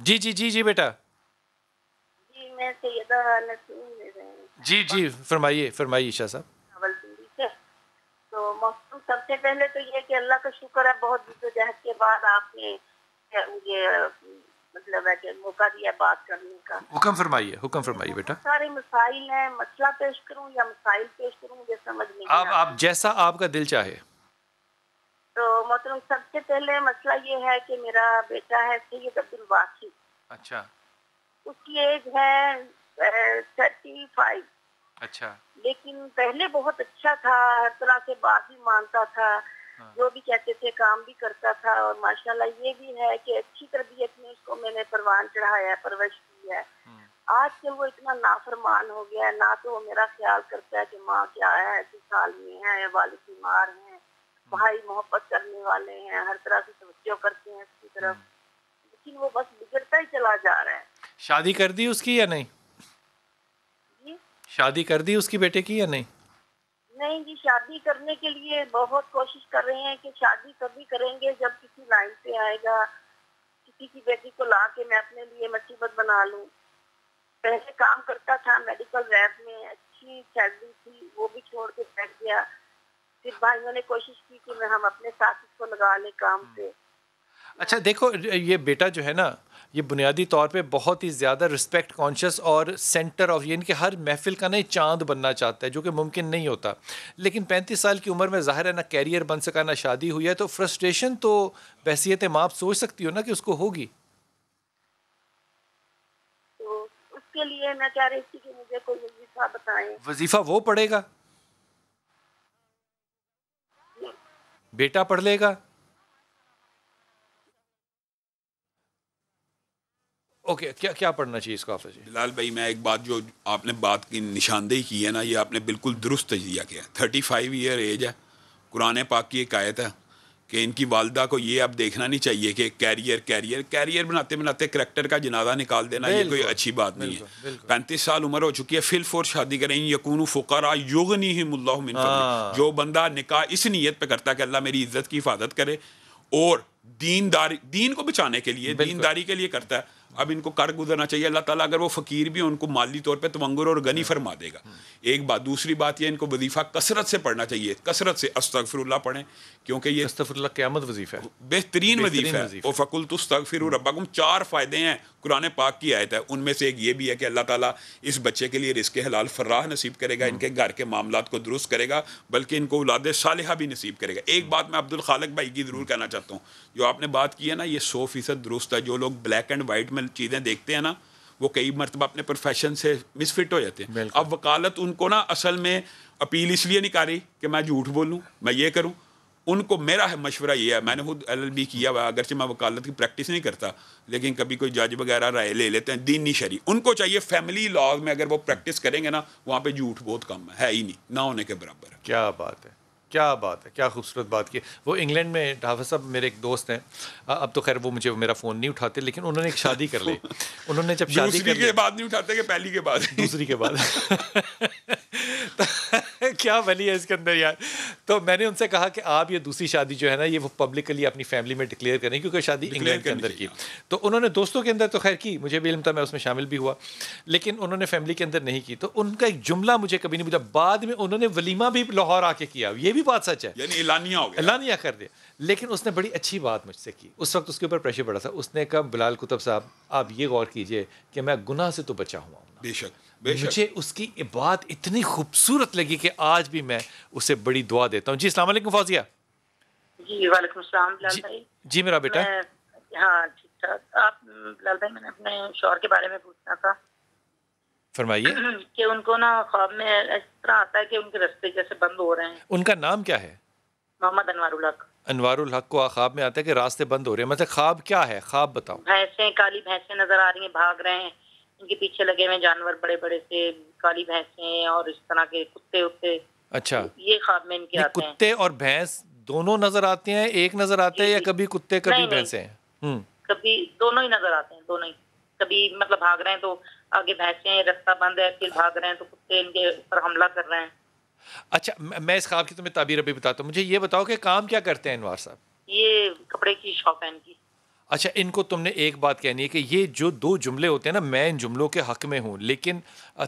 جی جی جی جی بیٹا جی میں سیدہ نسیم جی جی فرمائیے فرمائیے عائشہ صاحب راولپنڈی سے. تو محترم سب سے پہلے تو یہ کہ اللہ کا شکر ہے بہت جدوجہد کے بعد آپ نے مجھے مطلب ہے کہ موقع دیا بات کرنے کا. حکم فرمائیے بیٹا. سارے مسائل ہیں, مسئلہ پیش کروں یا مسائل پیش کروں مجھے سمجھ نہیں آپ جیسا آپ کا دل چاہے. تو محترم سب سے پہلے مسئلہ یہ ہے کہ میرا بیٹا ہے سید عبدالواحد. اچھا. اس کی ایج ہے 35. اچھا. لیکن پہلے بہت اچھا تھا, ہر طرح سے بات بھی مانتا تھا, جو بھی کہتے تھے کام بھی کرتا تھا, اور ماشاءاللہ یہ بھی ہے کہ اچھی تربیت میں اس کو میں نے پروان چڑھایا ہے, پرورش کی ہے. آج کل وہ اتنا نافرمان ہو گیا ہے, نہ تو وہ میرا خیال کرتا ہے کہ ماں کیا ہے, کس حال میں ہے, والد بیمار ہیں, بھائی محبت کرنے والے ہیں, ہر طرح سے توجہ کرتے ہیں اس کی طرف, لیکن وہ بس بگڑتا ہی چلا جا رہا ہے. شادی کر دی اس کی یا نہیں؟ جی شادی کر دی اس کی بیٹے کی یا نہیں؟ نہیں جی, شادی کرنے کے لیے بہت کوشش کر رہے ہیں کہ شادی کبھی کریں گے جب کسی لائن پہ آئے گا, کسی کی بیٹی کو لا کے میں اپنے لیے مصیبت بنا لوں. پہلے کام کرتا تھا میڈیکل ریپ میں, اچھی سیلری تھی, وہ بھی چھوڑ کے بیٹھ گیا. پھر بھائیوں نے کوشش کی کہ ہم اپنے ساتھی کو لگا لیں کام پہ. اچھا دیکھو, یہ بیٹا جو ہے نا, یہ بنیادی طور پہ بہت ہی زیادہ رسپیکٹ کانشیس اور سینٹر آف, یعنی کہ ہر محفل کا نا چاند بننا چاہتا ہے, جو کہ ممکن نہیں ہوتا. لیکن 35 سال کی عمر میں ظاہر ہے نہ کیریئر بن سکا نہ شادی ہوئی ہے, تو فرسٹریشن تو بحیثیت ماں آپ سوچ سکتی ہو نا کہ اس کو ہوگی. تو اس کے لیے میں کہہ رہی تھی کہ مجھے کوئی وظیفہ بتائیں. وظیفہ وہ پڑھے گا, بیٹا پڑھ لے گا. اوکے, کیا پڑھنا چاہیے اس کو حافظ جی؟ بلال بھائی میں ایک بات, جو آپ نے بات کی نشاندہی کی ہے نا, یہ آپ نے بالکل درست تجزیہ کیا. 35 ایئر ایج ہے, قرآن پاک کی ایک آیت ہے کہ ان کی والدہ کو یہ اب دیکھنا نہیں چاہیے کہ کیریئر بناتے بناتے کریکٹر کا جنازہ نکال دینا, یہ کوئی اچھی بات نہیں ہے. 35 سال عمر ہو چکی ہے, فی الفور شادی کریں. یکونوا فقراء یغنیہم اللہ من فضلہ. جو بندہ نکاح اس نیت پہ کرتا ہے کہ اللہ میری عزت کی حفاظت کرے اور دین کو بچانے کے لیے, دینداری کے لیے کرتا ہے, اب ان کو کر گزرنا چاہیے. اللہ تعالیٰ اگر وہ فقیر بھی ہیں ان کو مالی طور پہ تمنگر اور غنی فرما دے گا. ایک بات. دوسری بات یہ, ان کو وظیفہ کثرت سے پڑھنا چاہیے, کثرت سے استغفر اللہ پڑھیں, کیونکہ یہ استغفر اللہ قیامت وظیفہ ہے, بہترین وظیفہ ہے. اور فقلت استغفروا ربکم, 4 فائدے ہیں قرآن پاک کی آیت ہے, ان میں سے ایک یہ بھی ہے کہ اللہ تعالیٰ اس بچے کے لیے رزق حلال فراہ نصیب کرے گا, ان کے گھر کے معاملات کو درست کرے گا, بلکہ ان کو اولاد صالحہ بھی نصیب کرے گا. ایک بات میں عبدالخالق بھائی کی ضرور کہنا چاہتا ہوں, جو آپ نے بات کی ہے نا, یہ 100% درست ہے. جو لوگ بلیک اینڈ وائٹ میں چیزیں دیکھتے ہیں نا, وہ کئی مرتبہ اپنے پروفیشن سے مس فٹ ہو جاتے ہیں. اب وکالت ان کو نا اصل میں اپیل اس لیے نہیں کر رہی کہ میں جھوٹ بولوں, میں یہ کروں. ان کو میرا مشورہ یہ ہے, میں نے خود LLB کیا ہوا, اگرچہ میں وکالت کی پریکٹس نہیں کرتا, لیکن کبھی کوئی جج وغیرہ رائے لے لیتے ہیں دینی شرعی. ان کو چاہیے فیملی لاء میں اگر وہ پریکٹس کریں گے نا, وہاں پہ جھوٹ بہت کم ہے ہی نہیں, نہ ہونے کے برابر ہے. کیا بات ہے, کیا بات ہے, کیا خوبصورت بات کی. وہ انگلینڈ میں حافظ صاحب میرے ایک دوست ہیں, اب تو خیر وہ مجھے میرا فون نہیں اٹھاتے, لیکن انہوں نے ایک شادی کر لی. انہوں نے جب شادی دوسری کے بعد نہیں اٹھاتے کہ پہلی کے بعد, دوسری کے بعد کیا ولی ہے اس کے اندر یار. تو میں نے ان سے کہا کہ آپ یہ دوسری شادی جو ہے نا, یہ وہ پبلکلی اپنی فیملی میں ڈکلیئر کریں, کیونکہ شادی انگلینڈ کے اندر کی. تو انہوں نے دوستوں کے اندر تو خیر کی, مجھے بھی علم تھا, میں اس میں شامل بھی ہوا, لیکن انہوں نے فیملی کے اندر نہیں کی. تو ان کا ایک جملہ مجھے کبھی نہیں بولا, بعد میں انہوں نے ولیمہ بھی لاہور آ کے کیا, یہ بھی بات سچ ہے, یعنی اعلانیہ ہو گیا, اعلانیہ کر دیا. لیکن اس نے بڑی اچھی بات مجھ سے کی. اس وقت اس کے اوپر پریشر پڑا تھا. اس نے کہا بلال کتب صاحب آپ یہ غور کیجئے کہ میں گناہ سے تو بچا ہوا ہوں. بے شک. مجھے اس کی بات اتنی خوبصورت لگی کہ آج بھی میں اسے بڑی دعا دیتا ہوں. جی السلام علیکم فوزیہ. جی وعلیکم السلام بلال بھائی. جی میرا بیٹا. ہاں ٹھیک ٹھاک. آپ بلال بھائی, میں نے اپنے شوہر کے بارے میں پوچھنا تھا. فرمائیے. کہ ان کو نا خواب میں اس طرح آتا ہے کہ ان کے راستے جیسے بند ہو رہے ہیں. ان کا نام کیا ہے؟ محمد انوار الحق. انوار الحق کو خواب میں آتا ہے کہ راستے بند ہو رہے ہیں, مطلب خواب کیا ہے, خواب بتاؤ. بھینسیں, کالی بھینسیں نظر آ رہی ہیں, بھاگ رہے ہیں, ان کے پیچھے لگے ہوئے جانور بڑے بڑے سے, کالی بھینسیں اور اس طرح کے کتے اتے. اچھا, یہ خواب میں ان کے آتے ہیں. کتے اور بھینس دونوں نظر آتے ہیں, ایک نظر آتا ہے, یا کبھی کتے کبھی بھینسیں ہیں؟ کبھی دونوں ہی نظر آتے ہیں, دونوں ہی. کبھی مطلب بھاگ رہے ہیں تو آگے بھینسیں, راستہ بند ہے, پھر بھاگ رہے ہیں تو کتے ان کے اوپر حملہ کر رہے ہیں. اچھا, میں اس خواب کی تمہیں تعبیر ابھی بتاتا ہوں. مجھے یہ بتاؤ کہ کام کیا کرتے ہیں انوار صاحب؟ یہ کپڑے کی شاپ ہے ان کی. اچھا ان کو تم نے ایک بات کہنی ہے کہ یہ جو 2 جملے ہوتے ہیں نا، میں ان جملوں کے حق میں ہوں، لیکن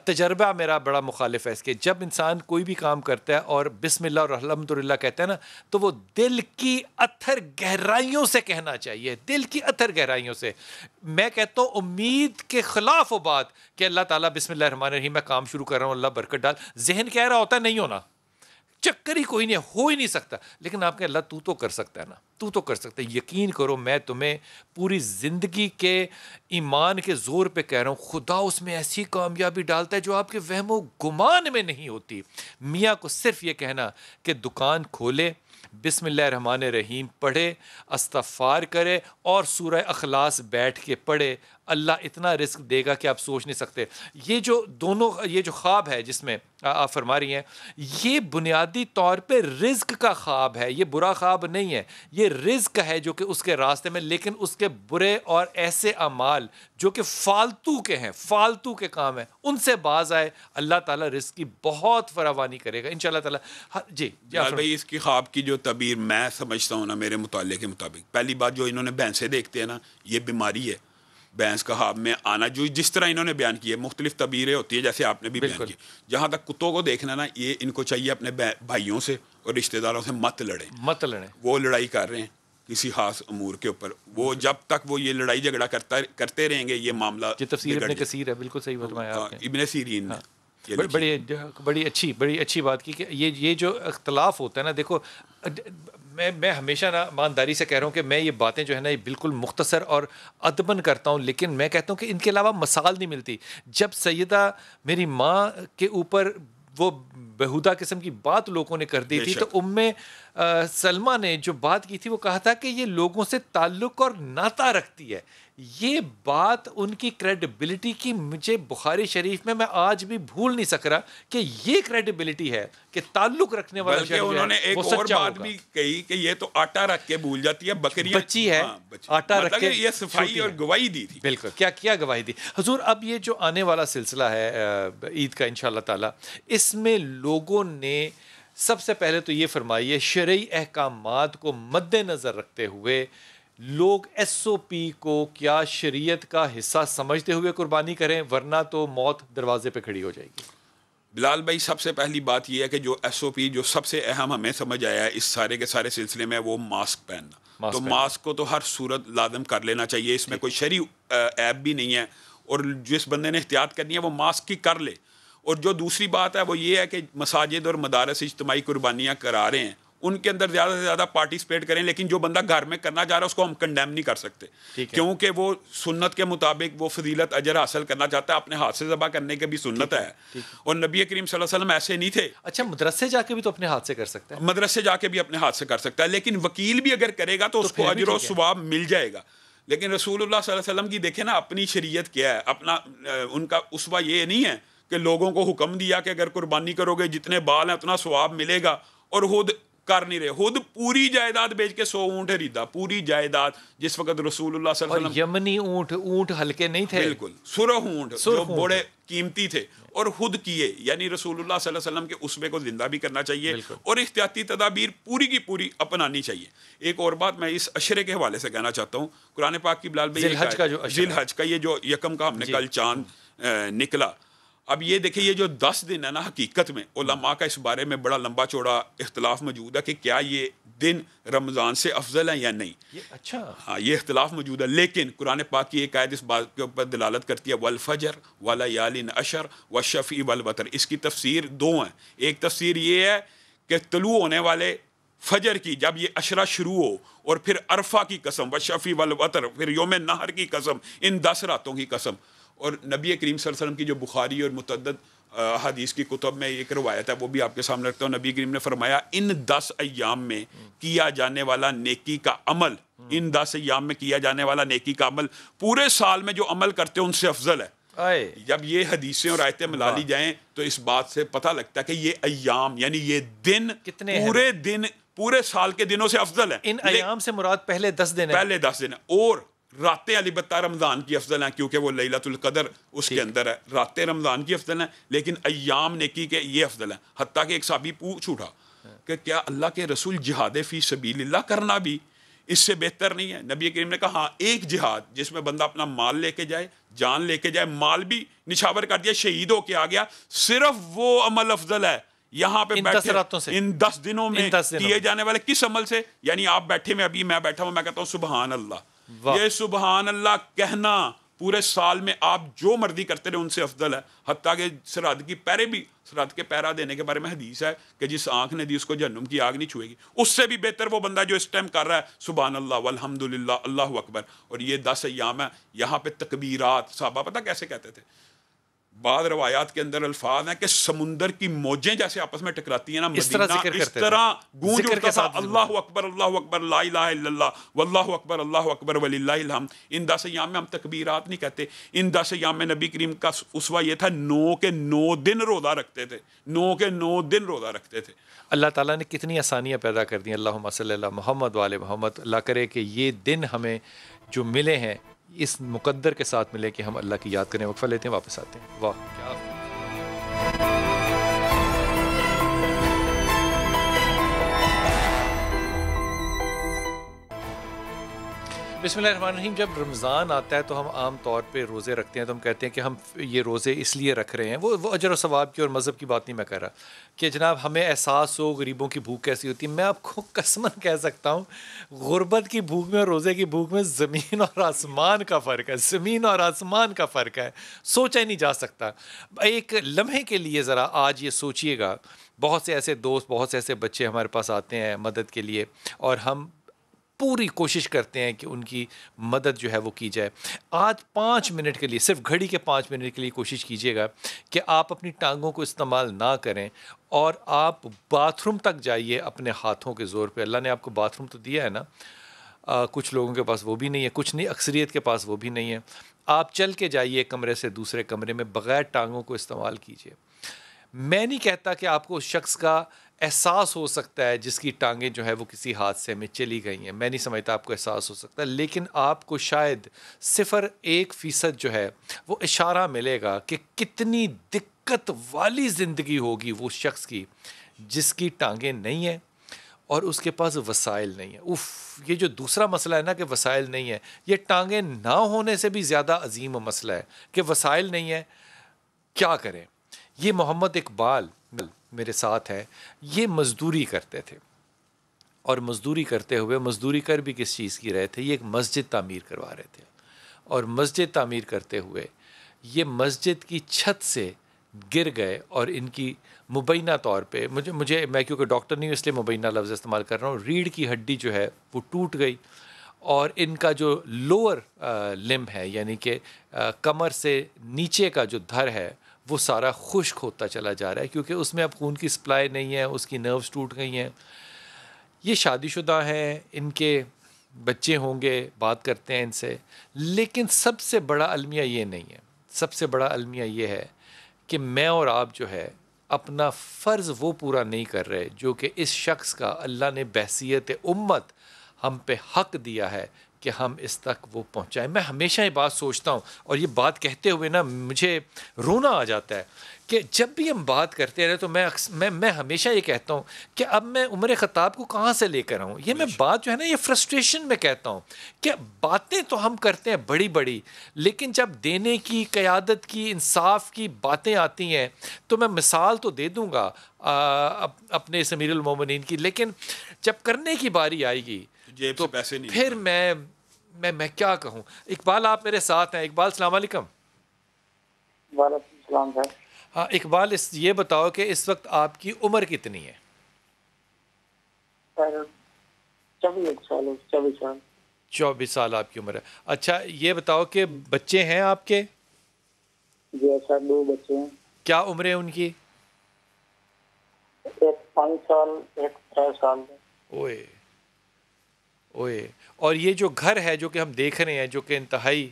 تجربہ میرا بڑا مخالف ہے اس کے. جب انسان کوئی بھی کام کرتا ہے اور بسم اللہ اور الحمدللہ کہتا ہے نا، تو وہ دل کی اتھر گہرائیوں سے کہنا چاہیے، دل کی اتھر گہرائیوں سے. میں کہتا ہوں امید کے خلاف وہ بات کہ اللہ تعالیٰ بسم اللہ الرحمن الرحیم میں کام شروع کر رہا ہوں اللہ برکت ڈال. ذہن کہہ رہا ہوتا ہے نہیں ہونا، چکر ہی کوئی نہیں، ہو ہی نہیں سکتا. لیکن آپ کہ اللہ تو کر سکتا ہے نا، تو کر سکتا ہے. یقین کرو میں تمہیں پوری زندگی کے ایمان کے زور پہ کہہ رہا ہوں، خدا اس میں ایسی کامیابی ڈالتا ہے جو آپ کے وہم و گمان میں نہیں ہوتی. میاں کو صرف یہ کہنا کہ دکان کھولے، بسم اللہ الرحمن الرحیم پڑھے، استغفار کرے اور سورہ اخلاص بیٹھ کے پڑھے، اللہ اتنا رزق دے گا کہ آپ سوچ نہیں سکتے. یہ جو خواب ہے جس میں آپ فرما رہی ہیں، یہ بنیادی طور پہ رزق کا خواب ہے، یہ برا خواب نہیں ہے، یہ رزق ہے جو کہ اس کے راستے میں. لیکن اس کے برے اور ایسے اعمال جو کہ فالتو کے ہیں، فالتو کے کام ہیں، ان سے باز آئے، اللہ تعالیٰ رزق کی بہت فراوانی کرے گا انشاءاللہ تعالیٰ. جی بھائی اس کی خواب کی جو تعبیر میں سمجھتا ہوں نا، میرے مطالعے کے مطابق، پہلی بات جو انہوں نے بھینسیں دیکھتے ہیں نا، یہ بیماری ہے. بھینس کا خواب میں آنا، جو جس طرح انہوں نے بیان کی ہے، مختلف تعبیریں ہوتی ہیں جیسے آپ نے بھی بیان کی. جہاں تک کتوں کو دیکھنا نا، یہ ان کو چاہیے اپنے بھائیوں سے اور رشتہ داروں سے مت لڑیں. وہ لڑائی کر رہے ہیں کسی خاص امور کے اوپر، وہ جب تک وہ یہ لڑائی جھگڑا کرتے رہیں گے، یہ معاملہ تفسیر ابن کثیر ہے، بالکل صحیح فرمایا آپ نے. ابن سیرین نے بڑی اچھی بات کی کہ یہ جو اختلاف ہوتا ہے نا، دیکھو میں ہمیشہ نا ایمانداری سے کہہ رہا ہوں کہ میں یہ باتیں جو ہے نا یہ بالکل مختصر اور ادبن کرتا ہوں، لیکن میں کہتا ہوں کہ ان کے علاوہ مثال نہیں ملتی. جب سیدہ میری ماں کے اوپر وہ بہودہ قسم کی بات لوگوں نے کر دی تھی، تو ام سلمہ نے جو بات کی تھی وہ کہا تھا کہ یہ لوگوں سے تعلق اور ناطہ رکھتی ہے. یہ بات ان کی کریڈیبلٹی کی مجھے بخاری شریف میں آج بھی بھول نہیں سک رہا کہ یہ کریڈیبلٹی ہے کہ تعلق رکھنے والا شخص. انہوں نے ایک اور بات بھی کہی کہ یہ تو آٹا رکھ کے بھول جاتی ہے، بکریاں بچی ہے، آٹا رکھ کے یہ صفائی اور گواہی دی تھی. بالکل کیا گواہی دی حضور. اب یہ جو آنے والا سلسلہ ہے عید کا انشاءاللہ تعالی، اس میں لوگوں نے سب سے پہلے تو یہ فرمائیے شرعی احکامات کو مد نظر رکھتے ہوئے لوگ ایس او پی کو کیا شریعت کا حصہ سمجھتے ہوئے قربانی کریں، ورنہ تو موت دروازے پہ کھڑی ہو جائے گی. بلال بھائی سب سے پہلی بات یہ ہے کہ جو ایس او پی جو سب سے اہم ہمیں سمجھ آیا ہے اس سارے کے سارے سلسلے میں، وہ ماسک پہننا. تو ماسک کو تو ہر صورت لازم کر لینا چاہیے، اس میں کوئی شرعی عیب بھی نہیں ہے، اور جس بندے نے احتیاط کرنی ہے وہ ماسک کی کر لے. اور جو دوسری بات ہے وہ یہ ہے کہ مساجد اور مدارس اجتماعی قربانیاں کرا رہے ہیں، ان کے اندر زیادہ سے زیادہ پارٹیسپیٹ کریں. لیکن جو بندہ گھر میں کرنا چاہ رہا ہے اس کو ہم کنڈیم نہیں کر سکتے، کیونکہ وہ سنت کے مطابق وہ فضیلت اجر حاصل کرنا چاہتا ہے. اپنے ہاتھ سے ذبح کرنے کی بھی سنت ہے، اور نبی کریم صلی اللہ علیہ وسلم ایسے نہیں تھے. اچھا مدرسے جا کے بھی تو اپنے ہاتھ سے کر سکتا ہے، مدرسے جا کے بھی اپنے ہاتھ سے کر سکتا ہے، لیکن وکیل بھی اگر کرے گا تو اس کو اجر و ثواب مل جائے گا. لیکن رسول اللہ صلی اللہ علیہ وسلم کی دیکھیں نا اپنی شریعت کیا ہے، اپنا ان کا اسوہ یہ نہیں ہے کہ لوگوں کو حکم دیا کہ اگر قربانی کرو گے جتنے بال ہیں اتنا ثواب ملے گا، اور خود کر نہیں رہے. خود پوری جائیداد بیچ کے 100 اونٹ خریدا، پوری جائیداد. جس وقت رسول اللہ صلی اللہ علیہ وسلم، یمنی اونٹ ہلکے نہیں تھے، بالکل سرخ اونٹ جو بڑے قیمتی تھے، اور خود کیے. یعنی رسول اللہ صلی اللہ علیہ وسلم کے اسوے کو زندہ بھی کرنا چاہیے، اور احتیاطی تدابیر پوری کی پوری اپنانی چاہیے. ایک اور بات میں اس عشرے کے حوالے سے کہنا چاہتا ہوں. قرآن پاک کی بلال بھائی ذی الحج کا یہ جو یکم کا ہم نے کل چاند نکلا، اب یہ دیکھیں یہ جو 10 دن ہے نا، حقیقت میں علماء کا اس بارے میں بڑا لمبا چوڑا اختلاف موجود ہے کہ کیا یہ دن رمضان سے افضل ہیں یا نہیں. اچھا ہاں یہ اختلاف موجود ہے، لیکن قرآن پاک کی ایک آیت اس بات کے اوپر دلالت کرتی ہے، والفجر ولیال عشر والشفع والوتر. اس کی تفسیر 2 ہیں. ایک تفسیر یہ ہے کہ طلوع ہونے والے فجر کی جب یہ عشرہ شروع ہو، اور پھر عرفہ کی قسم، والشفع والوتر، پھر یوم نحر کی قسم، ان 10 راتوں کی قسم. اور نبی کریم صلی اللہ علیہ وسلم کی جو بخاری اور متعدد حدیث کی کتب میں ایک روایت ہے، وہ بھی آپ کے سامنے رکھتا ہوں. نبی کریم نے فرمایا ان 10 ایام میں کیا جانے والا نیکی کا عمل، ان 10 ایام میں کیا جانے والا نیکی کا عمل پورے سال میں جو عمل کرتے ہیں ان سے افضل ہے. جب یہ حدیثیں اور آیتیں ملا لی جائیں تو اس بات سے پتہ لگتا ہے کہ یہ ایام یعنی یہ دن پورے دن پورے سال کے دنوں سے افضل ہیں. ان ایام سے مراد پہلے 10 دن ہیں، پہلے 10 دن ہیں. اور راتیں البتہ رمضان کی افضل ہیں، کیونکہ وہ لیلۃ القدر اس کے اندر ہے. راتیں رمضان کی افضل ہیں، لیکن ایام نیکی کے یہ افضل ہیں. حتیٰ کہ ایک صحابی پوچھ اٹھا کہ کیا اللہ کے رسول جہاد فی سبیل اللہ کرنا بھی اس سے بہتر نہیں ہے. نبی کریم نے کہا ہاں ایک جہاد جس میں بندہ اپنا مال لے کے جائے, جان لے کے جائے, مال بھی نچھاور کر دیا, شہید ہو کے آ گیا, صرف وہ عمل افضل ہے یہاں پہ بیٹھے ان 10 دنوں میں کیے جانے والے. کس عمل سے؟ یعنی آپ بیٹھے میں ابھی میں بیٹھا ہوں, میں کہتا ہوں سبحان اللہ, یہ سبحان اللہ کہنا پورے سال میں آپ جو مرضی کرتے رہے ان سے افضل ہے. حتیٰ کہ سرحد کی پیرے بھی, سرحد کے پیرا دینے کے بارے میں حدیث ہے کہ جس آنکھ نے دی اس کو جہنم کی آگ نہیں چھوئے گی. اس سے بھی بہتر وہ بندہ جو اس ٹائم کر رہا ہے سبحان اللہ والحمدللہ اللہ اکبر. اور یہ 10 ایام ہے, یہاں پہ تکبیرات صحابہ پتہ کیسے کہتے تھے؟ بعض روایات کے اندر الفاظ ہیں کہ سمندر کی موجیں جیسے آپس میں ٹکراتی ہیں نا, مدینہ اس طرح گونج اٹھتا تھا, اللہ اکبر لا الہ الا اللہ واللہ اکبر وللہ الحمد. ان 10 ایام میں ہم تکبیرات نہیں کہتے. ان 10 ایام میں نبی کریم کا اسوہ یہ تھا 9 کے 9 دن روزہ رکھتے تھے, 9 کے 9 دن روزہ رکھتے تھے. اللہ تعالیٰ نے کتنی آسانیاں پیدا کر دیں. اللہم صلی اللہ محمد وآل محمد. اللہ کرے کہ یہ دن ہمیں جو ملے ہیں اس مقدر کے ساتھ ملے کہ ہم اللہ کی یاد کریں. وقفہ لیتے ہیں, واپس آتے ہیں. واہ کیا بسم اللہ الرحمن الرحیم. جب رمضان آتا ہے تو ہم عام طور پہ روزے رکھتے ہیں, تو ہم کہتے ہیں کہ ہم یہ روزے اس لیے رکھ رہے ہیں, وہ اجر و ثواب کی اور مذہب کی بات نہیں میں کر رہا, کہ جناب ہمیں احساس ہو غریبوں کی بھوک کیسی ہوتی ہے. میں آپ کو قسماً کہہ سکتا ہوں غربت کی بھوک میں اور روزے کی بھوک میں زمین اور آسمان کا فرق ہے, زمین اور آسمان کا فرق ہے, سوچا ہی نہیں جا سکتا. ایک لمحے کے لیے ذرا آج یہ سوچئے گا, بہت سے ایسے دوست, بہت سے ایسے بچے ہمارے پاس آتے ہیں مدد کے لیے, اور ہم پوری کوشش کرتے ہیں کہ ان کی مدد جو ہے وہ کی جائے. آج 5 منٹ کے لیے, صرف گھڑی کے 5 منٹ کے لیے کوشش کیجیے گا کہ آپ اپنی ٹانگوں کو استعمال نہ کریں اور آپ باتھ روم تک جائیے اپنے ہاتھوں کے زور پہ. اللہ نے آپ کو باتھ روم تو دیا ہے نا, کچھ لوگوں کے پاس وہ بھی نہیں ہے, کچھ نہیں, اکثریت کے پاس وہ بھی نہیں ہے. آپ چل کے جائیے کمرے سے دوسرے کمرے میں, بغیر ٹانگوں کو استعمال کیجیے. میں نہیں کہتا کہ آپ کو اس شخص کا احساس ہو سکتا ہے جس کی ٹانگیں جو ہے وہ کسی حادثے میں چلی گئی ہیں, میں نہیں سمجھتا آپ کو احساس ہو سکتا, لیکن آپ کو شاید 0.1% جو ہے وہ اشارہ ملے گا کہ کتنی دقت والی زندگی ہوگی وہ شخص کی جس کی ٹانگیں نہیں ہیں اور اس کے پاس وسائل نہیں ہیں. یہ جو دوسرا مسئلہ ہے نا کہ وسائل نہیں ہے, یہ ٹانگیں نہ ہونے سے بھی زیادہ عظیم مسئلہ ہے کہ وسائل نہیں ہے, کیا کریں. یہ محمد اقبال میرے ساتھ ہے, یہ مزدوری کرتے تھے, اور مزدوری کرتے ہوئے, مزدوری کر بھی کس چیز کی رہے تھے, یہ ایک مسجد تعمیر کروا رہے تھے, اور مسجد تعمیر کرتے ہوئے یہ مسجد کی چھت سے گر گئے, اور ان کی مبینہ طور پہ مجھے میں کیونکہ ڈاکٹر نہیں ہوں اس لیے مبینہ لفظ استعمال کر رہا ہوں, ریڑھ کی ہڈی جو ہے وہ ٹوٹ گئی, اور ان کا جو لوور لمب ہے یعنی کہ کمر سے نیچے کا جو دھر ہے وہ سارا خشک ہوتا چلا جا رہا ہے, کیونکہ اس میں اب خون کی سپلائی نہیں ہے, اس کی نروز ٹوٹ گئی ہیں. یہ شادی شدہ ہیں, ان کے بچے ہوں گے, بات کرتے ہیں ان سے, لیکن سب سے بڑا المیہ یہ نہیں ہے. سب سے بڑا المیہ یہ ہے کہ میں اور آپ جو ہے اپنا فرض وہ پورا نہیں کر رہے جو کہ اس شخص کا اللہ نے بحیثیت امت ہم پہ حق دیا ہے کہ ہم اس تک وہ پہنچائیں. میں ہمیشہ یہ بات سوچتا ہوں, اور یہ بات کہتے ہوئے نا مجھے رونا آ جاتا ہے کہ جب بھی ہم بات کرتے رہے تو میں ہمیشہ یہ کہتا ہوں کہ اب میں عمر خطاب کو کہاں سے لے کر آؤں. یہ میں بات جو ہے نا یہ فرسٹریشن میں کہتا ہوں کہ باتیں تو ہم کرتے ہیں بڑی بڑی, لیکن جب دینے کی, قیادت کی, انصاف کی باتیں آتی ہیں تو میں مثال تو دے دوں گا اپنے امیر المومنین کی, لیکن جب کرنے کی باری آئے گی تو پھر میں کیا کہوں. اقبال آپ میرے ساتھ ہیں. اقبال السلام علیکم. وعلیکم السلام سر. ہاں اقبال, یہ بتاؤ کہ اس وقت آپ کی عمر کتنی ہے؟ 24 سال آپ کی عمر ہے. اچھا یہ بتاؤ کہ بچے ہیں آپ کے؟ جی سر 2 بچے ہیں. کیا عمر ہے ان کی؟ ایک 5 سال, ایک 3 سال. اوئے. اور یہ جو گھر ہے جو کہ ہم دیکھ رہے ہیں جو کہ انتہائی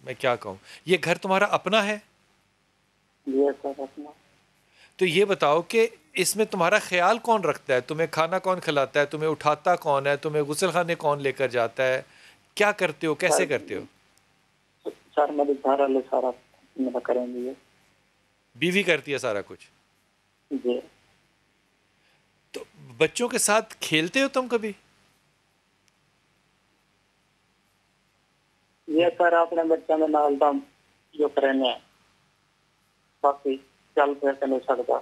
میں کیا کہوں, یہ گھر تمہارا اپنا ہے؟ جی سر اپنا. تو یہ بتاؤ کہ اس میں تمہارا خیال کون رکھتا ہے, تمہیں کھانا کون کھلاتا ہے, تمہیں اٹھاتا کون ہے, تمہیں غسل خانے کون لے کر جاتا ہے, کیا کرتے ہو, کیسے کرتے ہو؟ سر میرے گھر والے سارا میرا کریں گے. بیوی کرتی ہے سارا کچھ؟ جی. تو بچوں کے ساتھ کھیلتے ہو تم کبھی؟ یہ سر اپنے بچوں کے نال تو جو کرنے ہیں باقی چل پھر کے نہیں سکتا.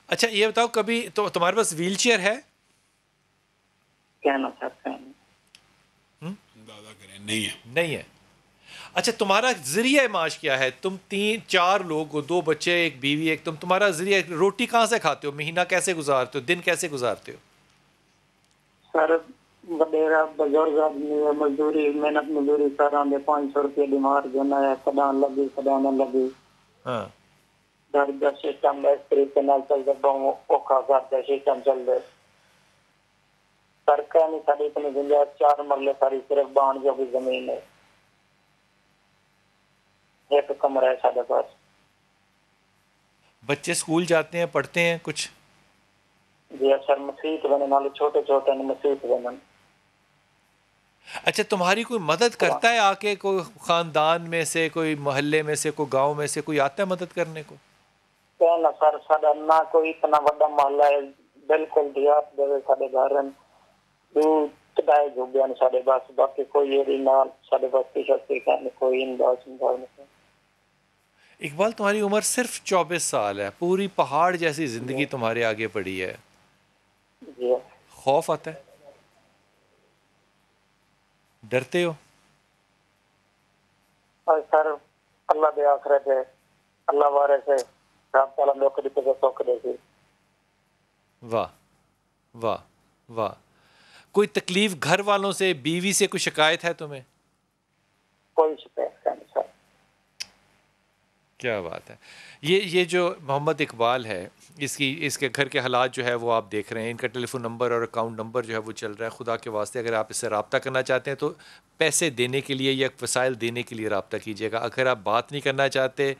اچھا یہ بتاؤ کبھی تو تمہارے پاس ویل چیئر ہے؟ کہنا چاہتے ہیں دادا کریں نہیں ہے. نہیں ہے. اچھا تمہارا ذریعہ معاش کیا ہے؟ تم 3-4 لوگ ہو، 2 بچے، ایک بیوی، ایک تمہارا ذریعہ روٹی کہاں سے کھاتے ہو؟ مہینہ کیسے گزارتے ہو؟ دن کیسے گزارتے ہو؟ سر وڈیرا بزرگ آدمی مزدوری محنت مزدوری کر آدھے 500 روپے بیمار جانا ہے، کدا لگی کدا نہ لگی. ہاں گھر کا سسٹم اس طریقے نال چلتا بہت اوکھا گھر کا سسٹم چل رہا. سڑکیں نہیں ساری اتنی گنجائش 4 مرلے ساری صرف بان جو بھی زمین ہے، ایک کمرہ ہے سارے پاس. بچے اسکول جاتے ہیں، پڑھتے ہیں کچھ؟ جی سر مسیت بنے والے چھوٹے چھوٹے مسیت بنے. اچھا تمہاری کوئی مدد کرتا ہے آ کے؟ کوئی خاندان میں سے، کوئی محلے میں سے، کوئی گاؤں میں سے کوئی آتا ہے مدد کرنے کو؟ کہنا سر ساڈا نہ کوئی اتنا بڑا محلہ ہے، بالکل دیہات دے سارے گھر ہیں، دو چڑائے جھوگے ہیں سارے پاس. باقی کوئی ایری نال سارے پاس کسی کہنے کوئی انداز نہیں. اقبال تمہاری عمر صرف 24 سال ہے، پوری پہاڑ جیسی زندگی تمہارے آگے پڑی ہے. جی خوف آتا ہے؟ ڈرتے ہو؟ اور سر اللہ دے آخرت ہے، اللہ وارے سے رب تعالیٰ نوکری پہ سوکھ دے سی. واہ واہ واہ. کوئی تکلیف گھر والوں سے، بیوی سے کوئی شکایت ہے تمہیں؟ کوئی شکایت کا نہیں سر. کیا بات ہے. یہ جو محمد اقبال ہے، اس کے گھر کے حالات جو ہے وہ آپ دیکھ رہے ہیں. ان کا ٹیلی فون نمبر اور اکاؤنٹ نمبر جو ہے وہ چل رہا ہے. خدا کے واسطے اگر آپ اس سے رابطہ کرنا چاہتے ہیں تو پیسے دینے کے لیے یا وسائل دینے کے لیے رابطہ کیجیے گا. اگر آپ بات نہیں کرنا چاہتے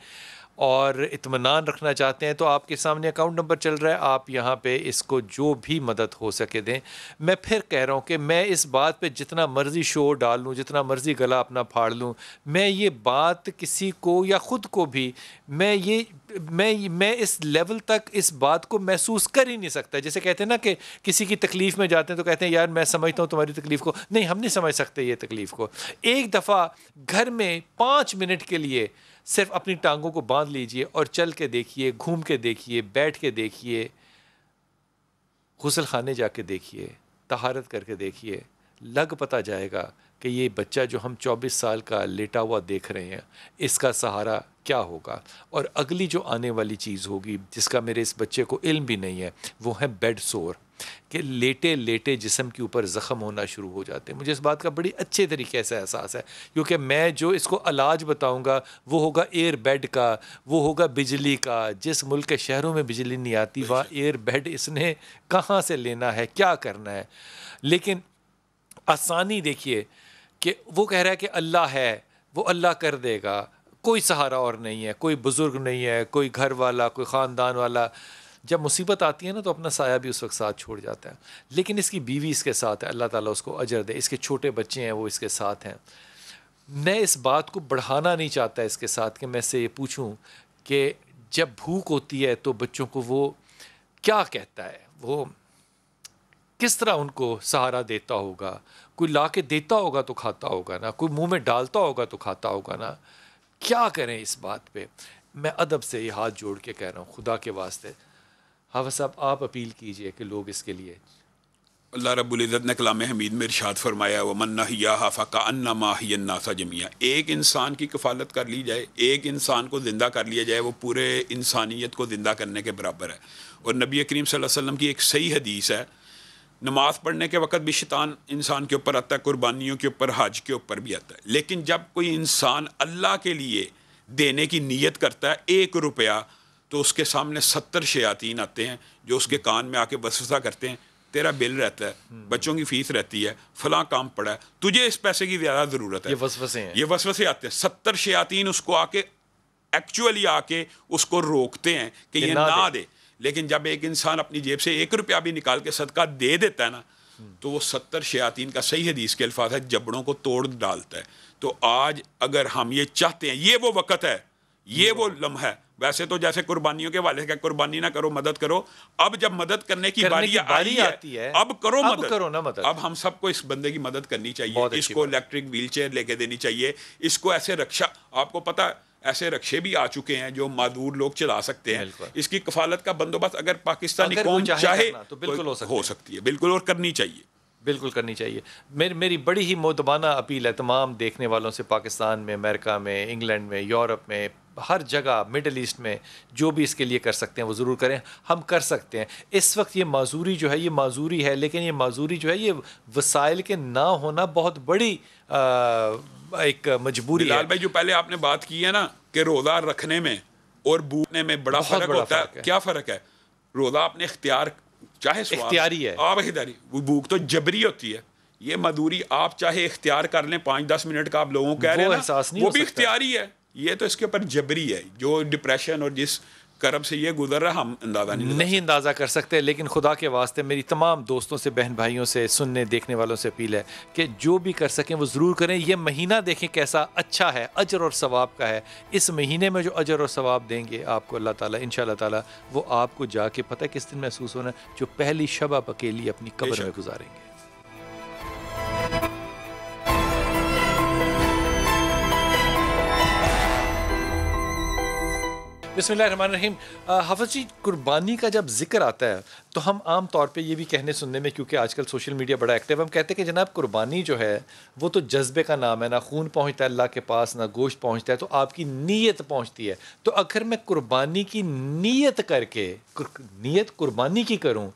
اور اطمینان رکھنا چاہتے ہیں تو آپ کے سامنے اکاؤنٹ نمبر چل رہا ہے، آپ یہاں پہ اس کو جو بھی مدد ہو سکے دیں. میں پھر کہہ رہا ہوں کہ میں اس بات پہ جتنا مرضی شور ڈال لوں، جتنا مرضی گلا اپنا پھاڑ لوں، میں یہ بات کسی کو یا خود کو بھی میں اس لیول تک اس بات کو محسوس کر ہی نہیں سکتا. جیسے کہتے ہیں نا کہ کسی کی تکلیف میں جاتے ہیں تو کہتے ہیں یار میں سمجھتا ہوں تمہاری تکلیف کو. نہیں، ہم نہیں سمجھ سکتے یہ تکلیف کو. ایک دفعہ گھر میں 5 منٹ کے لیے صرف اپنی ٹانگوں کو باندھ لیجئے اور چل کے دیکھیے، گھوم کے دیکھیے، بیٹھ کے دیکھیے، غسل خانے جا کے دیکھیے، طہارت کر کے دیکھیے. لگ پتہ جائے گا کہ یہ بچہ جو ہم 24 سال کا لیٹا ہوا دیکھ رہے ہیں، اس کا سہارا کیا ہوگا. اور اگلی جو آنے والی چیز ہوگی جس کا میرے اس بچے کو علم بھی نہیں ہے، وہ ہے بیڈ سور، کہ لیٹے لیٹے جسم کے اوپر زخم ہونا شروع ہو جاتے ہیں. مجھے اس بات کا بڑی اچھے طریقے سے احساس ہے، کیونکہ میں جو اس کو علاج بتاؤں گا وہ ہوگا ایئر بیڈ کا، وہ ہوگا بجلی کا. جس ملک کے شہروں میں بجلی نہیں آتی وہاں ایئر بیڈ اس نے کہاں سے لینا ہے، کیا کرنا ہے. لیکن آسانی دیکھیے کہ وہ کہہ رہا ہے کہ اللہ ہے، وہ اللہ کر دے گا. کوئی سہارا اور نہیں ہے، کوئی بزرگ نہیں ہے، کوئی گھر والا، کوئی خاندان والا. جب مصیبت آتی ہے نا تو اپنا سایہ بھی اس وقت ساتھ چھوڑ جاتا ہے. لیکن اس کی بیوی اس کے ساتھ ہے، اللہ تعالیٰ اس کو اجر دے. اس کے چھوٹے بچے ہیں وہ اس کے ساتھ ہیں. میں اس بات کو بڑھانا نہیں چاہتا اس کے ساتھ کہ میں سے یہ پوچھوں کہ جب بھوک ہوتی ہے تو بچوں کو وہ کیا کہتا ہے، وہ کس طرح ان کو سہارا دیتا ہوگا. کوئی لا کے دیتا ہوگا تو کھاتا ہوگا نا، کوئی منہ میں ڈالتا ہوگا تو کھاتا ہوگا نا. کیا کریں اس بات پہ. میں ادب سے یہ ہاتھ جوڑ کے کہہ رہا ہوں، خدا کے واسطے حافظ صاحب آپ اپیل کیجئے کہ لوگ اس کے لیے. اللہ رب العزت نے کلام حمید میں ارشاد فرمایا وَمَن نَحْيَاهَا فَكَأَنَّمَا أَحْيَا النَّاسَ جَمِيعًا. ایک انسان کی کفالت کر لی جائے، ایک انسان کو زندہ کر لیا جائے، وہ پورے انسانیت کو زندہ کرنے کے برابر ہے. اور نبی کریم صلی اللہ علیہ وسلم کی ایک صحیح حدیث ہے، نماز پڑھنے کے وقت بھی شیطان انسان کے اوپر آتا ہے، قربانیوں کے اوپر، حج کے اوپر بھی آتا ہے. لیکن جب کوئی انسان اللہ کے لیے دینے کی نیت کرتا ہے 1 روپیہ، تو اس کے سامنے 70 شیاطین آتے ہیں جو اس کے کان میں آ کے وسوسہ کرتے ہیں، تیرا بل رہتا ہے، بچوں کی فیس رہتی ہے، فلاں کام پڑا ہے، تجھے اس پیسے کی زیادہ ضرورت ہے. یہ وسوسے ہیں، یہ وسوسے آتے ہیں. 70 شیاطین اس کو آ کے ایکچولی آ کے اس کو روکتے ہیں کہ یہ نہ دے. لیکن جب ایک انسان اپنی جیب سے 1 روپیہ بھی نکال کے صدقہ دے دیتا ہے نا، تو وہ 70 شیاطین کا صحیح حدیث کے الفاظ ہے جبڑوں کو توڑ ڈالتا ہے. تو آج اگر ہم یہ چاہتے ہیں، یہ وہ وقت ہے، یہ وہ لمحہ ہے، ویسے تو جیسے قربانیوں کے والے کا قربانی نہ کرو مدد کرو, اب جب مدد کرنے کی باری آتی ہے اب کرو مدد. اب ہم سب کو اس بندے کی مدد کرنی چاہیے, اس کو الیکٹرک ویل چیئر لے کے دینی چاہیے, اس کو ایسے رکشا, آپ کو پتا ایسے رکشے بھی آ چکے ہیں جو معذور لوگ چلا سکتے ہیں, اس کی کفالت کا بندوبست اگر پاکستانی قوم چاہے تو بالکل ہو سکتی ہے, بالکل, اور کرنی چاہیے, بالکل کرنی چاہیے. میری بڑی ہی مودبانہ اپیل ہے تمام دیکھنے والوں سے, پاکستان میں, امریکہ میں, انگلینڈ میں, یورپ میں, ہر جگہ, مڈل ایسٹ میں, جو بھی اس کے لیے کر سکتے ہیں وہ ضرور کریں. ہم کر سکتے ہیں. اس وقت یہ معذوری جو ہے یہ معذوری ہے, لیکن یہ معذوری جو ہے یہ وسائل کے نہ ہونا بہت بڑی ایک مجبوری ہے. بلال بھائی جو پہلے آپ نے بات کی ہے نا کہ روزہ رکھنے میں اور بھوکنے میں بڑا فرق ہوتا ہے, کیا فرق ہے؟ روزہ اپنے اختیار, چاہے اختیاری ہے, آپ اختیاری, وہ بھوک تو جبری ہوتی ہے. یہ مزدوری آپ چاہے اختیار کر لیں 5-10 منٹ کا آپ لوگوں کہہ رہے ہیں وہ بھی اختیاری ہے, یہ تو اس کے اوپر جبری ہے. جو ڈپریشن اور جس کرب سے یہ گزر رہا ہم نہیں اندازہ کر سکتے. لیکن خدا کے واسطے میری تمام دوستوں سے, بہن بھائیوں سے, سننے دیکھنے والوں سے اپیل ہے کہ جو بھی کر سکیں وہ ضرور کریں. یہ مہینہ دیکھیں کیسا اچھا ہے, اجر اور ثواب کا ہے. اس مہینے میں جو اجر اور ثواب دیں گے آپ کو اللہ تعالیٰ, انشاءاللہ تعالیٰ وہ آپ کو جا کے پتہ ہے کس دن محسوس ہونا ہے, جو پہلی شب آپ اکیلی اپنی قبر میں گزاریں گے. بسم اللہ الرحمن الرحیم. حافظ جی, قربانی کا جب ذکر آتا ہے تو ہم عام طور پہ یہ بھی کہنے سننے میں, کیونکہ آج کل سوشل میڈیا بڑا ایکٹیو, ہم کہتے ہیں کہ جناب قربانی جو ہے وہ تو جذبے کا نام ہے, نہ خون پہنچتا ہے اللہ کے پاس, نہ گوشت پہنچتا ہے, تو آپ کی نیت پہنچتی ہے. تو اگر میں قربانی کی نیت کر کے نیت قربانی کی کروں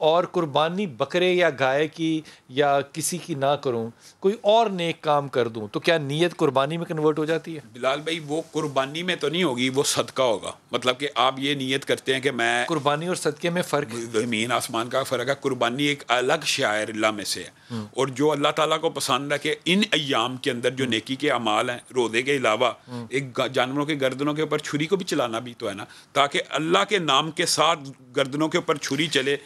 اور قربانی بکرے یا گائے کی یا کسی کی نہ کروں, کوئی اور نیک کام کر دوں, تو کیا نیت قربانی میں کنورٹ ہو جاتی ہے؟ بلال بھائی وہ قربانی میں تو نہیں ہوگی, وہ صدقہ ہوگا. مطلب کہ آپ یہ نیت کرتے ہیں کہ میں, قربانی اور صدقے میں فرق, زمین آسمان کا فرق ہے. قربانی ایک الگ شعائر اللہ میں سے ہے, اور جو اللہ تعالیٰ کو پسند ہے کہ ان ایام کے اندر جو نیکی کے اعمال ہیں, روزے کے علاوہ ایک جانوروں کے گردنوں کے اوپر چھری کو بھی چلانا بھی تو ہے نا, تاکہ اللہ کے نام کے ساتھ گردنوں کے اوپر چھری چلے.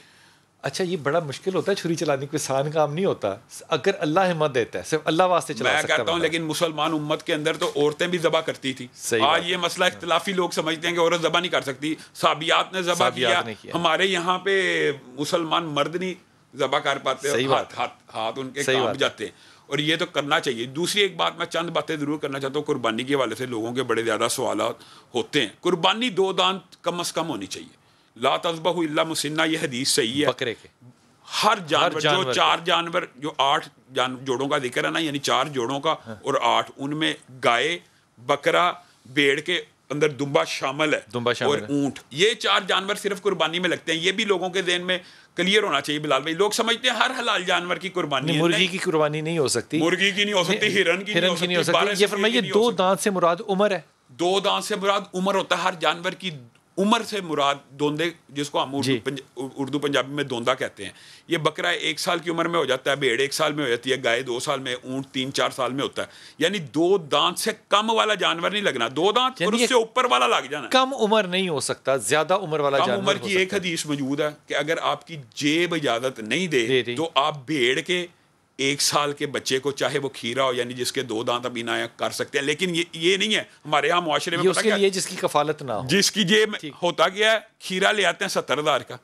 اچھا, یہ بڑا مشکل ہوتا ہے چھری چلانے, کوئی آسان کام نہیں ہوتا اگر اللہ ہمت دیتا ہے, صرف اللہ واسطے چلا سکتا ہے. میں کہتا ہوں لیکن مسلمان امت کے اندر تو عورتیں بھی ذبح کرتی تھی. آج یہ مسئلہ اختلافی لوگ سمجھتے ہیں کہ عورت ذبح نہیں کر سکتی, صحابیات نے ذبح کیا. ہمارے یہاں پہ مسلمان مرد نہیں ذبح کر پاتے, ہاتھ ان کے کانپ جاتے ہیں, اور یہ تو کرنا چاہیے. دوسری ایک بات میں چند باتیں ضرور کرنا چاہتا ہوں. قربانی کے حوالے سے لوگوں کے بڑے زیادہ سوالات ہوتے ہیں. قربانی 2 دانت کم از کم ہونی چاہیے. لا تذبحوا الا مسنہ, یہ حدیث صحیح ہے. بکرے کے ہر جانور جو 4 جانور, جو 8 جوڑوں کا ذکر ہے نا, یعنی 4 جوڑوں کا اور 8, ان میں گائے, بکرا, بھیڑ کے اندر دمبا شامل ہے, اور اونٹ, یہ 4 جانور صرف قربانی میں لگتے ہیں. یہ بھی لوگوں کے ذہن میں کلیئر ہونا چاہیے بلال بھائی. لوگ سمجھتے ہیں ہر حلال جانور کی قربانی, مرغی کی قربانی نہیں ہو سکتی, مرغی کی نہیں ہو سکتی, ہرن کی نہیں ہو سکتی. یہ فرمائیے 2 دانت سے مراد عمر ہے. 2 دانت سے مراد عمر ہوتا ہے. ہر جانور کی عمر سے مراد دوندے, جس کو ہم اردو پنجابی میں دوندا کہتے ہیں. یہ بکرا 1 سال کی عمر میں ہو جاتا ہے, بھیڑ 1 سال میں ہو جاتی ہے, گائے 2 سال میں, اونٹ 3-4 سال میں ہوتا ہے. یعنی 2 دانت سے کم والا جانور نہیں لگنا, 2 دانت اور اس سے اوپر والا لگ جانا. کم عمر نہیں ہو سکتا, زیادہ عمر والا جانور. کم عمر کی ایک حدیث موجود ہے کہ اگر آپ کی جیب اجازت نہیں دے تو آپ بھیڑ کے 1 سال کے بچے کو, چاہے وہ کھیرا ہو, یعنی جس کے 2 دانت ابھی نہ کر سکتے ہیں. لیکن یہ نہیں ہے ہمارے یہاں معاشرے میں, اس کے لیے جس کی کفالت نہ ہو, جس کی جیب ہوتا کیا ہے, کھیرا لے آتے ہیں 70,000 کا,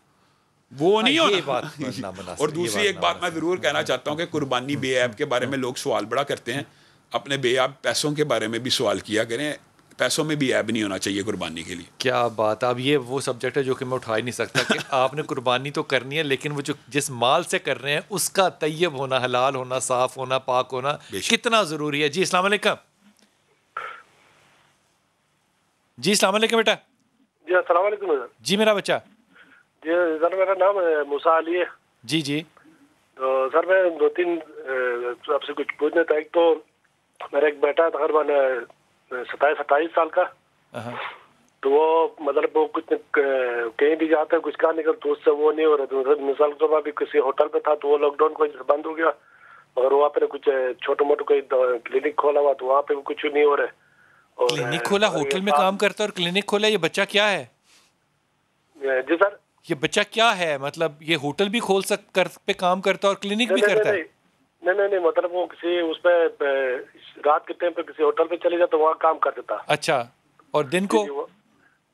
وہ نہیں ہونا. اور دوسری ایک بات میں ضرور کہنا چاہتا ہوں کہ قربانی بے عیب کے بارے میں لوگ سوال بڑا کرتے ہیں. اپنے بے عیب پیسوں کے بارے میں بھی سوال کیا کریں. پیسوں میں بھی عیب نہیں ہونا چاہیے قربانی کے لیے. کیا بات. اب یہ وہ سبجیکٹ ہے جو کہ میں اٹھا ہی نہیں سکتا کہ آپ نے قربانی تو کرنی ہے, لیکن وہ جو جس مال سے کر رہے ہیں اس کا طیب ہونا, حلال ہونا, صاف ہونا, پاک ہونا کتنا ضروری ہے. جی السلام علیکم. جی السلام علیکم بیٹا. جی السلام علیکم. جی میرا بچہ. جی سر میرا نام موسیٰ علی ہے. جی جی. تو سر میں 2-3 آپ سے کچھ پوچھنا تھا. ایک تو میرا ایک بیٹا تقریباً 27-28 سال کا, تو وہ مطلب وہ کچھ کہیں بھی جاتا ہے, کچھ کہا نکل تو اس سے وہ نہیں ہو رہا. تو مثال کے طور پر ابھی کسی ہوٹل پہ تھا تو وہ لاک ڈاؤن کو بند ہو گیا, اور وہاں پہ کچھ چھوٹا موٹا کوئی کلینک کھولا ہوا تو وہاں پہ کچھ نہیں ہو رہا ہے. کلینک کھولا, ہوٹل میں کام کرتا ہے اور کلینک کھولا, یہ بچہ کیا ہے؟ جی سر, یہ بچہ کیا ہے؟ مطلب یہ ہوٹل بھی کھول پہ کام کرتا ہے اور کلینک بھی کرتا ہے؟ نہیں, مطلب وہ کسی اس پہ رات کے ٹائم پہ کسی ہوٹل پہ چلے جاتا, وہاں کام کرتا تھا. اچھا, اور دن کو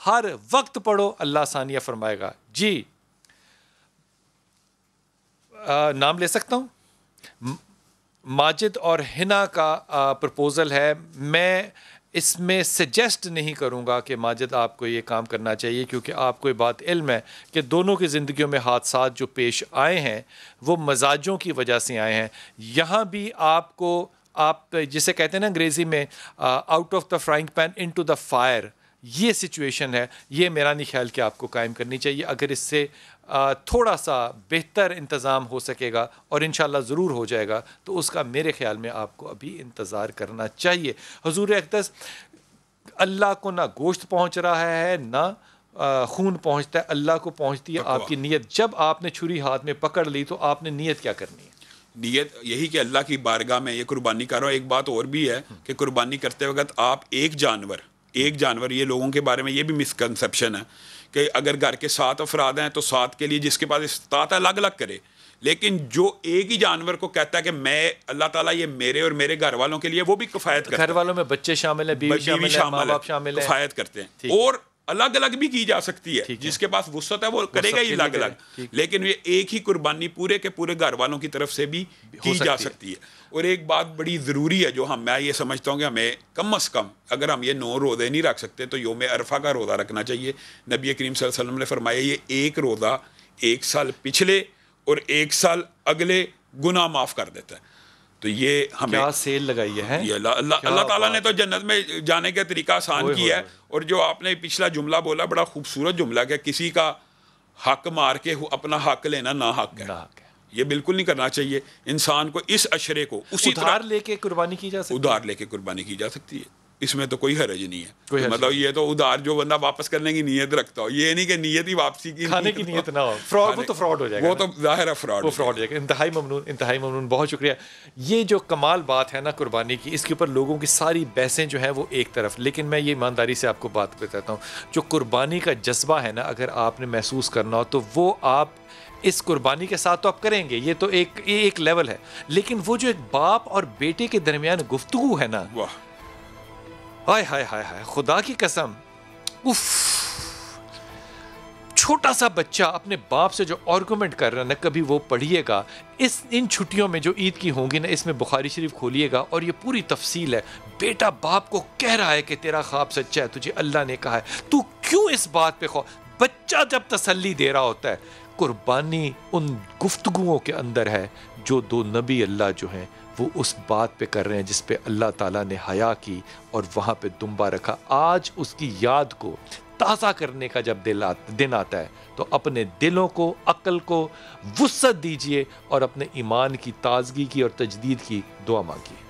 ہر وقت پڑھو, اللہ آسانیہ فرمائے گا. جی نام لے سکتا ہوں؟ ماجد اور ہنا کا پرپوزل ہے. میں اس میں سجیسٹ نہیں کروں گا کہ ماجد آپ کو یہ کام کرنا چاہیے, کیونکہ آپ کو یہ بات علم ہے کہ دونوں کی زندگیوں میں حادثات جو پیش آئے ہیں وہ مزاجوں کی وجہ سے آئے ہیں. یہاں بھی آپ کو, آپ جسے کہتے ہیں نا انگریزی میں out of the frying pan into the fire, یہ سچویشن ہے. یہ میرا نہیں خیال کہ آپ کو قائم کرنی چاہیے. اگر اس سے تھوڑا سا بہتر انتظام ہو سکے گا, اور انشاءاللہ ضرور ہو جائے گا, تو اس کا میرے خیال میں آپ کو ابھی انتظار کرنا چاہیے. حضور اقدس اللہ کو نہ گوشت پہنچ رہا ہے نہ خون پہنچتا ہے, اللہ کو پہنچتی ہے آپ کی نیت. جب آپ نے چھری ہاتھ میں پکڑ لی تو آپ نے نیت کیا کرنی ہے؟ نیت یہی کہ اللہ کی بارگاہ میں یہ قربانی کر رہا ہوں. ایک بات اور بھی ہے کہ قربانی کرتے وقت آپ ایک جانور, یہ لوگوں کے بارے میں یہ بھی مسکنسیپشن ہے کہ اگر گھر کے 7 افراد ہیں تو 7 کے لیے جس کے پاس استطاعت ہے الگ الگ کرے, لیکن جو ایک ہی جانور کو کہتا ہے کہ میں اللہ تعالیٰ یہ میرے اور میرے گھر والوں کے لیے, وہ بھی کفایت کرتا ہے. گھر والوں میں بچے شامل ہیں, بیوی شامل ہے, ماں باپ شامل ہیں, کفایت کرتے ہیں. اور الگ الگ بھی کی جا سکتی ہے, جس کے پاس وسعت ہے وہ کرے گا ہی الگ الگ, لیکن یہ ایک ہی قربانی پورے کے پورے گھر والوں کی طرف سے بھی کی جا سکتی ہے. اور ایک بات بڑی ضروری ہے جو میں یہ سمجھتا ہوں کہ ہمیں کم از کم, اگر ہم یہ 9 روزے نہیں رکھ سکتے تو یوم عرفہ کا روزہ رکھنا چاہیے. نبی کریم صلی اللہ علیہ وسلم نے فرمایا یہ ایک روزہ 1 سال پچھلے اور 1 سال اگلے گناہ معاف کر دیتا ہے. تو یہ ہمیں کیا سیل لگائی ہے, اللہ تعالیٰ نے تو جنت میں جانے کا طریقہ آسان کیا ہے. اور جو آپ نے پچھلا جملہ بولا, بڑا خوبصورت جملہ, کہ کسی کا حق مار کے اپنا حق لینا ناحق ہے. یہ بالکل نہیں کرنا چاہیے. انسان کو اس اشرے کو اسی طرح ادھار لے کے قربانی کی جا سکتی ہے. ادھار لے کے قربانی کی جا سکتی ہے, اس میں تو کوئی حرج نہیں ہے. مطلب یہ تو ادھار جو بندہ واپس کرنے کی نیت رکھتا ہو, یہ نہیں کہ نیت ہی واپسی کی, کھانے کی نیت نہ ہو. فراڈ, وہ تو فراڈ ہو جائے گا, وہ تو ظاہر ہے فراڈ, وہ فراڈ ہو جائے گا. انتہائی ممنون, انتہائی ممنون, بہت شکریہ. یہ جو کمال بات ہے نا قربانی کی, اس کے اوپر لوگوں کی ساری بحثیں جو ہیں وہ ایک طرف, لیکن میں یہ ایمانداری سے آپ کو بات بتاتا ہوں, جو قربانی کا جذبہ ہے نا, اگر آپ نے محسوس کرنا ہو تو وہ آپ اس قربانی کے ساتھ تو آپ کریں گے, یہ تو ایک لیول ہے. لیکن وہ جو ایک باپ اور بیٹے کے درمیان گفتگو ہے نا, ہائے ہائے ہائے ہائے, خدا کی قسم, اف, چھوٹا سا بچہ اپنے باپ سے جو آرگومنٹ کر رہا ہے نا, کبھی وہ پڑھیے گا ان چھٹیوں میں جو عید کی ہوں گی نا, اس میں بخاری شریف کھولیے گا اور یہ پوری تفصیل ہے. بیٹا باپ کو کہہ رہا ہے کہ تیرا خواب سچا ہے, تجھے اللہ نے کہا ہے, تو کیوں اس بات پہ بچہ جب تسلی دے رہا ہوتا ہے. قربانی ان گفتگوؤں کے اندر ہے جو 2 نبی اللہ جو ہیں وہ اس بات پہ کر رہے ہیں جس پہ اللہ تعالیٰ نے حیا کی اور وہاں پہ دمبا رکھا. آج اس کی یاد کو تازہ کرنے کا جب دن آتا ہے تو اپنے دلوں کو, عقل کو وسعت دیجئے اور اپنے ایمان کی تازگی کی اور تجدید کی دعا مانگیے.